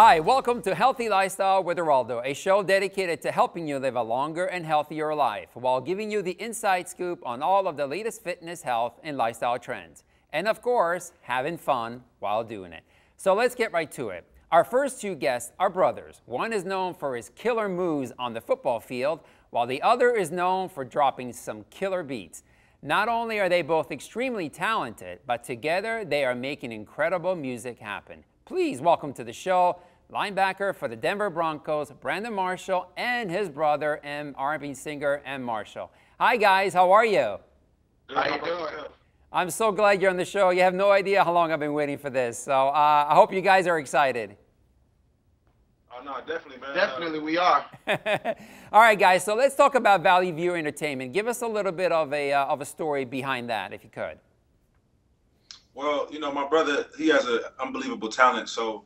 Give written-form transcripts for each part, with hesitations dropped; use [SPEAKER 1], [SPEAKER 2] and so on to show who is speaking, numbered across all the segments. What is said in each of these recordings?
[SPEAKER 1] Hi, welcome to Healthy Lifestyle with Eraldo, a show dedicated to helping you live a longer and healthier life while giving you the inside scoop on all of the latest fitness, health, and lifestyle trends. And of course, having fun while doing it. So let's get right to it. Our first two guests are brothers. One is known for his killer moves on the football field, while the other is known for dropping some killer beats. Not only are they both extremely talented, but together they are making incredible music happen. Please welcome to the show, linebacker for the Denver Broncos, Brandon Marshall, and his brother, R&B singer, M. Marshall. Hi guys, how are you?
[SPEAKER 2] How you doing?
[SPEAKER 1] I'm so glad you're on the show. You have no idea how long I've been waiting for this. So I hope you guys are excited.
[SPEAKER 2] Oh, no, definitely, man.
[SPEAKER 3] Definitely, we are.
[SPEAKER 1] All right, guys, so let's talk about Valley View Entertainment. Give us a little bit of a story behind that, if you could.
[SPEAKER 2] Well, you know, my brother, he has an unbelievable talent. So,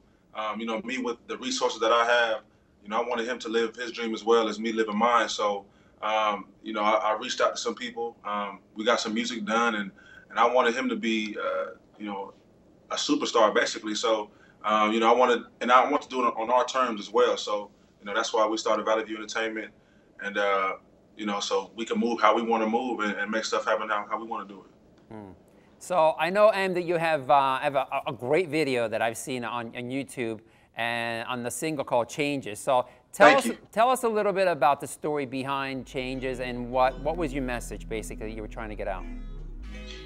[SPEAKER 2] you know, me with the resources that I have, you know, I wanted him to live his dream as well as me living mine. So, you know, I reached out to some people. We got some music done, and I wanted him to be, you know, a superstar, basically. So, you know, I want to do it on our terms as well. So, you know, that's why we started Valley View Entertainment, and you know, so we can move how we want to move and make stuff happen how we want to do it.
[SPEAKER 1] So I know, Em, that you have a great video that I've seen on YouTube and on the single called Changes. So tell us a little bit about the story behind Changes and what was your message basically that you were trying to get out?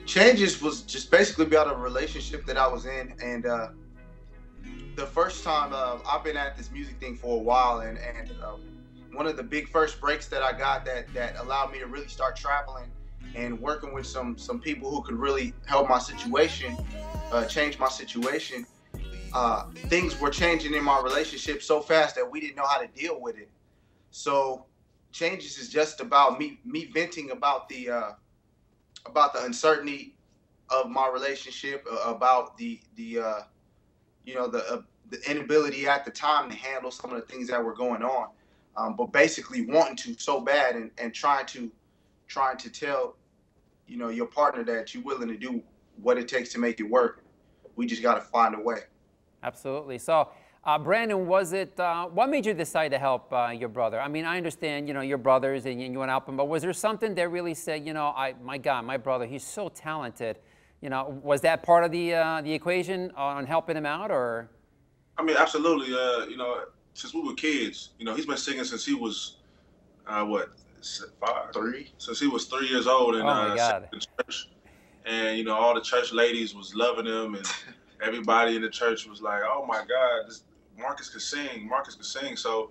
[SPEAKER 3] Changes was just basically about a relationship that I was in, and the first time I've been at this music thing for a while, and one of the big first breaks that I got that allowed me to really start traveling and working with some people who could really help my situation, change my situation. Things were changing in my relationship so fast that we didn't know how to deal with it. So Changes is just about me venting about the uncertainty of my relationship, about the you know, the inability at the time to handle some of the things that were going on, but basically wanting to so bad and trying to tell, you know, your partner that you're willing to do what it takes to make it work. We just got to find a way.
[SPEAKER 1] Absolutely. So, Brandon, was it what made you decide to help your brother? I mean, I understand, you know, your brothers and you want to help him, but was there something that really said, you know, my God, my brother, he's so talented. You know, was that part of the equation on helping him out, or?
[SPEAKER 2] I mean, absolutely. You know, since we were kids, you know, he's been singing since he was what?
[SPEAKER 3] 3.
[SPEAKER 2] Since he was 3 years old, and
[SPEAKER 1] oh my God.
[SPEAKER 2] in church, and you know, all the church ladies was loving him, and everybody in the church was like, "Oh my God, Marcus could sing! Marcus could sing!" So,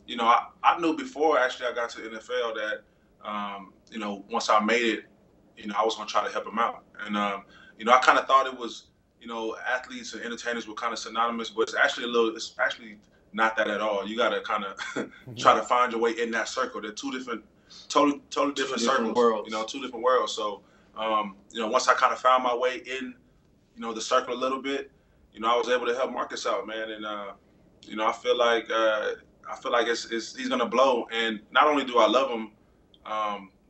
[SPEAKER 2] you know, I knew before actually I got to the NFL that, you know, once I made it, you know, I was gonna try to help him out, and you know, I kind of thought it was, you know, athletes and entertainers were kind of synonymous, but it's actually not that at all. You got to kind of try to find your way in that circle. They're two different, totally different circles.
[SPEAKER 3] Worlds.
[SPEAKER 2] You know, two different worlds. So, you know, once I kind of found my way in, you know, the circle a little bit, you know, I was able to help Marcus out, man. And you know, I feel like he's gonna blow. And not only do I love him,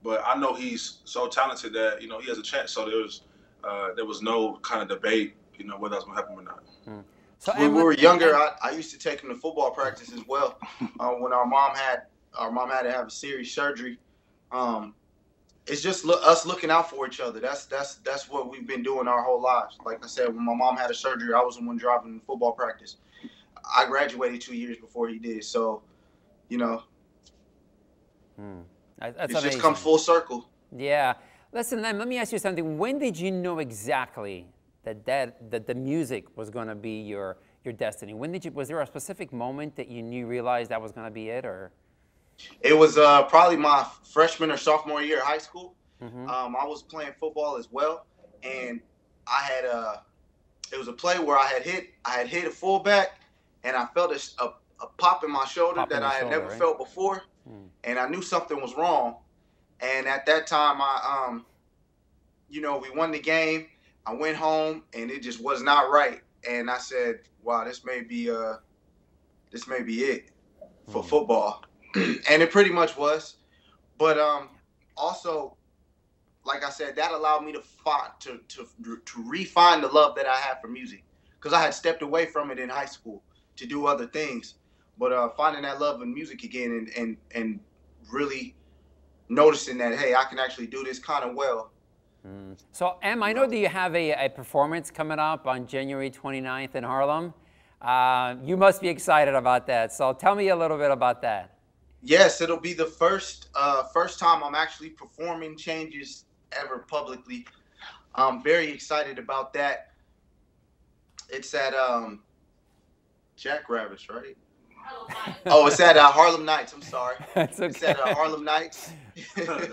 [SPEAKER 2] but I know he's so talented that, you know, he has a chance. So there was no kind of debate, you know, whether I was gonna help him or not.
[SPEAKER 1] So
[SPEAKER 3] When we were younger, I used to take him to football practice as well. When our mom had to have a serious surgery. It's just us looking out for each other. That's what we've been doing our whole lives. Like I said, when my mom had a surgery, I was the one driving football practice. I graduated 2 years before he did, so, you know,
[SPEAKER 1] That's
[SPEAKER 3] it's just come full circle.
[SPEAKER 1] Yeah. Listen, then, let me ask you something. When did you know exactly that the music was going to be your destiny? Was there a specific moment that you realized that was going to be it, or?
[SPEAKER 3] It was probably my freshman or sophomore year of high school. I was playing football as well, and I had it was a play where I had hit a fullback, and I felt a pop in my shoulder that I had never felt before, and I knew something was wrong. And at that time, you know, we won the game. I went home, and it just was not right. And I said, "Wow, this may be it for football." And it pretty much was. But also, like I said, that allowed me to refine the love that I had for music, because I had stepped away from it in high school. to do other things. But finding that love in music again and really noticing that, hey, I can actually do this kind of well.
[SPEAKER 1] So, Em, I know that you have a performance coming up on January 29th in Harlem. You must be excited about that. So tell me a little bit about that.
[SPEAKER 3] Yes, it'll be the first time I'm actually performing Changes ever publicly. I'm very excited about that. It's at Jackrabbits, right? Oh, it's at Harlem Nights. I'm sorry.
[SPEAKER 1] That's okay.
[SPEAKER 3] It's at Harlem Nights.
[SPEAKER 2] Don't ask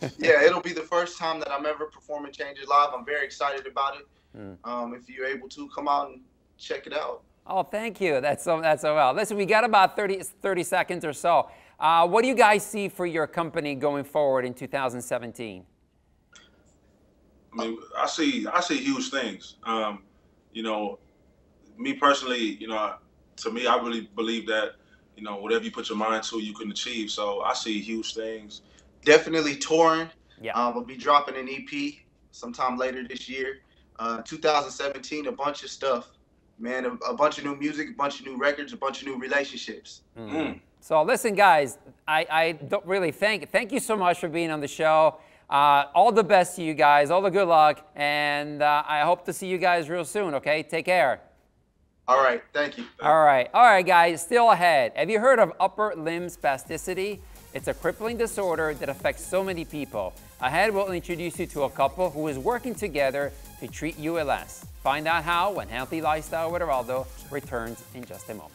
[SPEAKER 2] me.
[SPEAKER 3] Yeah, it'll be the first time that I'm ever performing Changes live. I'm very excited about it. If you're able to, come out and check it out.
[SPEAKER 1] Oh, thank you. That's so well. Listen, we got about 30 seconds or so. What do you guys see for your company going forward in 2017?
[SPEAKER 2] I mean, I see huge things. You know, me personally, you know, to me, I really believe that, you know, whatever you put your mind to, you can achieve. So I see huge things.
[SPEAKER 3] Definitely touring.
[SPEAKER 1] Yeah.
[SPEAKER 3] We'll be dropping an EP sometime later this year. 2017, a bunch of stuff, man. A bunch of new music, a bunch of new records, a bunch of new relationships.
[SPEAKER 1] So listen, guys, I don't really thank you so much for being on the show. All the best to you guys, all the good luck, and I hope to see you guys real soon, okay? Take care.
[SPEAKER 3] All right, thank you.
[SPEAKER 1] All right, guys, still ahead. Have you heard of upper limb spasticity? It's a crippling disorder that affects so many people. Ahead, we'll introduce you to a couple who is working together to treat ULS. Find out how when Healthy Lifestyle with Eraldo returns in just a moment.